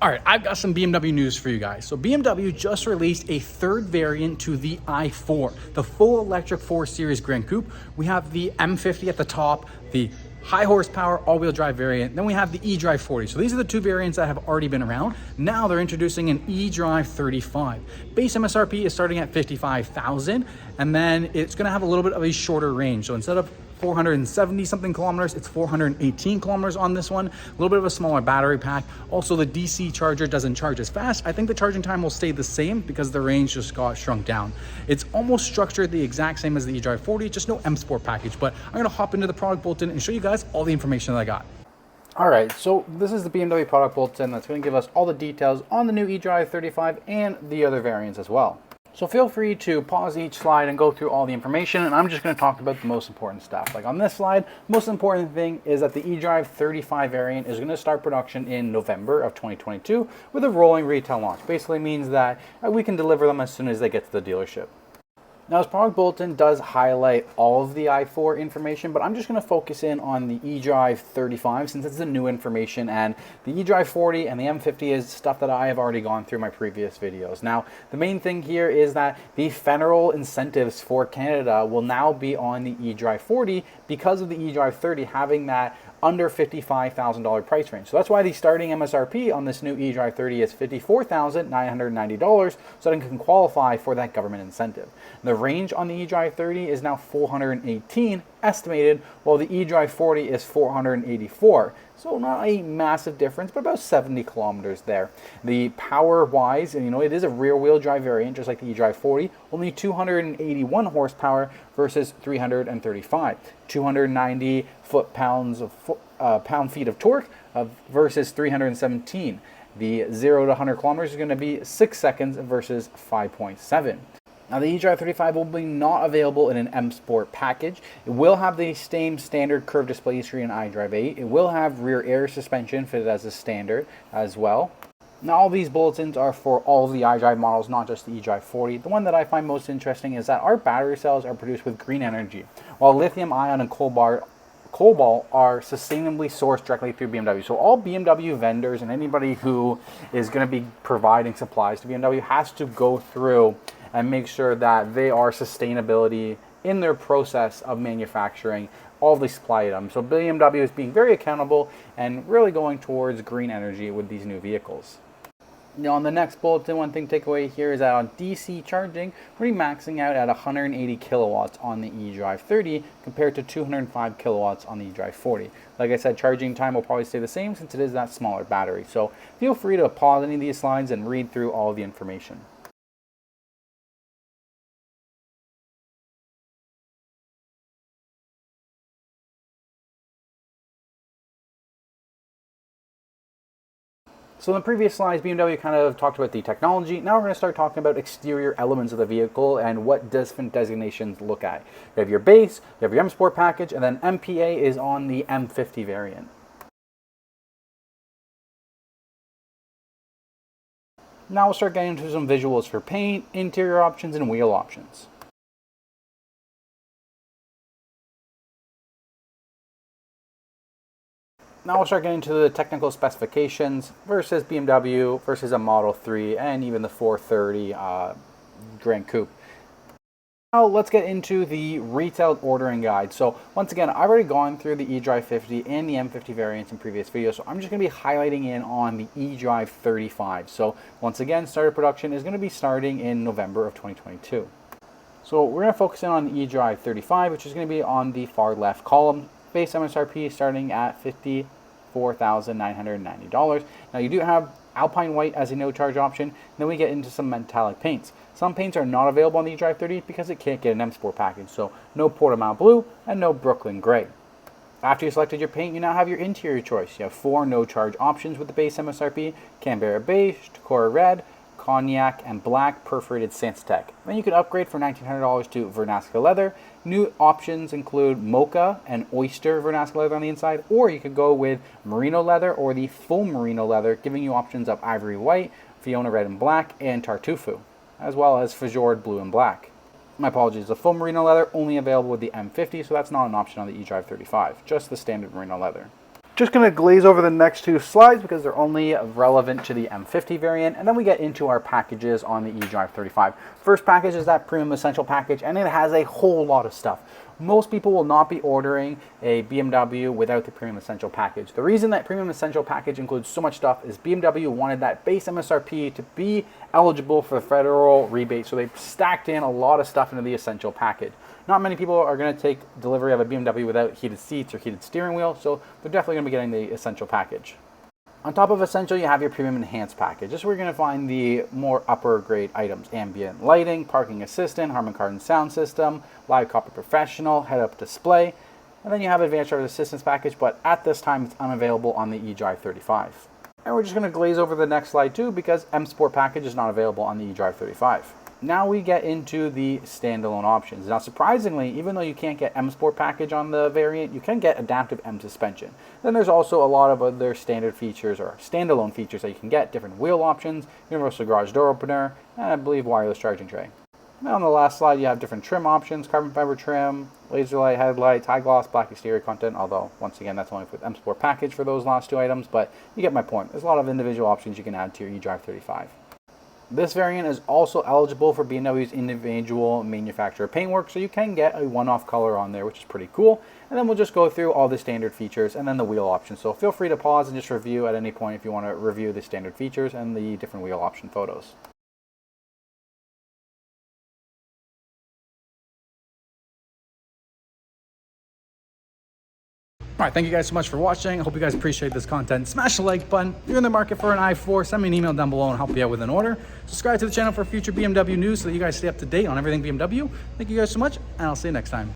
All right, I've got some BMW news for you guys. So BMW just released a third variant to the i4, the full electric 4 Series Grand Coupe. We have the M50 at the top, the high horsepower all-wheel drive variant. Then we have the eDrive40. So these are the two variants that have already been around. Now they're introducing an eDrive35. Base MSRP is starting at $55,000, and then it's going to have a little bit of a shorter range. So instead of 470 something kilometers, it's 418 kilometers on this one. A little bit of a smaller battery pack. Also, the DC charger doesn't charge as fast. I think the charging time will stay the same because the range just got shrunk down. It's almost structured the exact same as the eDrive40, just no M Sport package. But I'm gonna hop into the product bulletin and show you guys all the information that I got. All right, so this is the BMW product bulletin that's going to give us all the details on the new eDrive35 and the other variants as well. So feel free to pause each slide and go through all the information, and I'm just going to talk about the most important stuff. Like on this slide, the most important thing is that the eDrive35 variant is going to start production in November of 2022 with a rolling retail launch. Basically means that we can deliver them as soon as they get to the dealership. Now, this product bulletin does highlight all of the i4 information, but I'm just going to focus in on the eDrive35 since it's the new information, and the eDrive40 and the M50 is stuff that I have already gone through my previous videos. Now, the main thing here is that the federal incentives for Canada will now be on the eDrive40 because of the eDrive30 having that under $55,000 price range. So that's why the starting MSRP on this new eDrive30 is $54,990, so that it can qualify for that government incentive. The range on the eDrive30 is now 418 estimated, while the eDrive40 is 484. So not a massive difference, but about 70 kilometers there. The power-wise, and it is a rear-wheel drive variant, just like the eDrive40, only 281 horsepower versus 335. 290 pound-feet of torque versus 317. The 0 to 100 kilometers is going to be 6 seconds versus 5.7. Now, the eDrive35 will be not available in an M Sport package. It will have the same standard curved display screen in iDrive 8. It will have rear air suspension fitted as a standard as well. Now, all these bulletins are for all of the iDrive models, not just the eDrive40. The one that I find most interesting is that our battery cells are produced with green energy, while lithium ion and cobalt are sustainably sourced directly through BMW. So all BMW vendors and anybody who is going to be providing supplies to BMW has to go through and make sure that they are sustainability in their process of manufacturing all of the supply items. So BMW is being very accountable and really going towards green energy with these new vehicles. Now, on the next bulletin, one thing to take away here is that on DC charging, we're maxing out at 180 kilowatts on the eDrive30 compared to 205 kilowatts on the eDrive40. Like I said, charging time will probably stay the same since it is that smaller battery. So feel free to pause any of these slides and read through all of the information. So in the previous slides, BMW kind of talked about the technology. Now we're going to start talking about exterior elements of the vehicle and what different designations look at. You have your base, you have your M Sport package, and then MPA is on the M50 variant. Now we'll start getting into some visuals for paint, interior options, and wheel options. Now we'll start getting into the technical specifications versus BMW versus a Model 3 and even the 430 Grand Coupe. Now let's get into the retail ordering guide. So once again, I've already gone through the eDrive50 and the M50 variants in previous videos, so I'm just going to be highlighting in on the eDrive35. So once again, start of production is going to be starting in November of 2022. So we're going to focus in on the eDrive35, which is going to be on the far left column. Base MSRP starting at $54,990. Now you do have Alpine White as a no charge option. Then we get into some metallic paints. Some paints are not available on the eDrive30 because it can't get an M Sport package. So no Portimao Blue and no Brooklyn Gray. After you selected your paint, you now have your interior choice. You have 4 no charge options with the base MSRP: Canberra Beige, Tacora Red, Cognac, and Black Perforated Sandstech. Then you can upgrade for $1,900 to Vernasca Leather. New options include Mocha and Oyster Vernasca Leather on the inside, or you could go with Merino Leather or the full Merino Leather, giving you options of Ivory White, Fiona Red and Black, and Tartuffe, as well as Fjord Blue and Black. My apologies, the full Merino Leather only available with the M50, so that's not an option on the eDrive35, just the standard Merino Leather. Just going to glaze over the next two slides because they're only relevant to the M50 variant, and then we get into our packages on the eDrive35. First package is that Premium Essential package, and it has a whole lot of stuff. Most people will not be ordering a BMW without the Premium Essential package. The reason that Premium Essential package includes so much stuff is BMW wanted that base MSRP to be eligible for the federal rebate, so they stacked in a lot of stuff into the Essential package. Not many people are going to take delivery of a BMW without heated seats or heated steering wheel, so they're definitely going to be getting the Essential package. On top of Essential, you have your Premium Enhanced package. This is where you're going to find the more upper grade items: ambient lighting, parking assistant, Harman Kardon sound system, live copy professional, head-up display, and then you have Advanced Driver Assistance package, but at this time it's unavailable on the eDrive35. And we're just going to glaze over the next slide too because M Sport package is not available on the eDrive35. Now we get into the standalone options. Now surprisingly, even though you can't get M Sport package on the variant, you can get adaptive M suspension. Then there's also a lot of other standard features or standalone features that you can get: different wheel options, universal garage door opener, and I believe wireless charging tray. Now on the last slide you have different trim options: carbon fiber trim, laser light headlights, high gloss black exterior content, although once again that's only for the M Sport package for those last two items, but you get my point. There's a lot of individual options you can add to your eDrive35. This variant is also eligible for BMW's individual manufacturer paintwork, so you can get a one-off color on there, which is pretty cool. And then we'll just go through all the standard features and then the wheel options. So feel free to pause and just review at any point if you want to review the standard features and the different wheel option photos. All right, thank you guys so much for watching. I hope you guys appreciate this content. Smash the like button. If you're in the market for an i4, send me an email down below and I'll help you out with an order. Subscribe to the channel for future BMW news so that you guys stay up to date on everything BMW. Thank you guys so much, and I'll see you next time.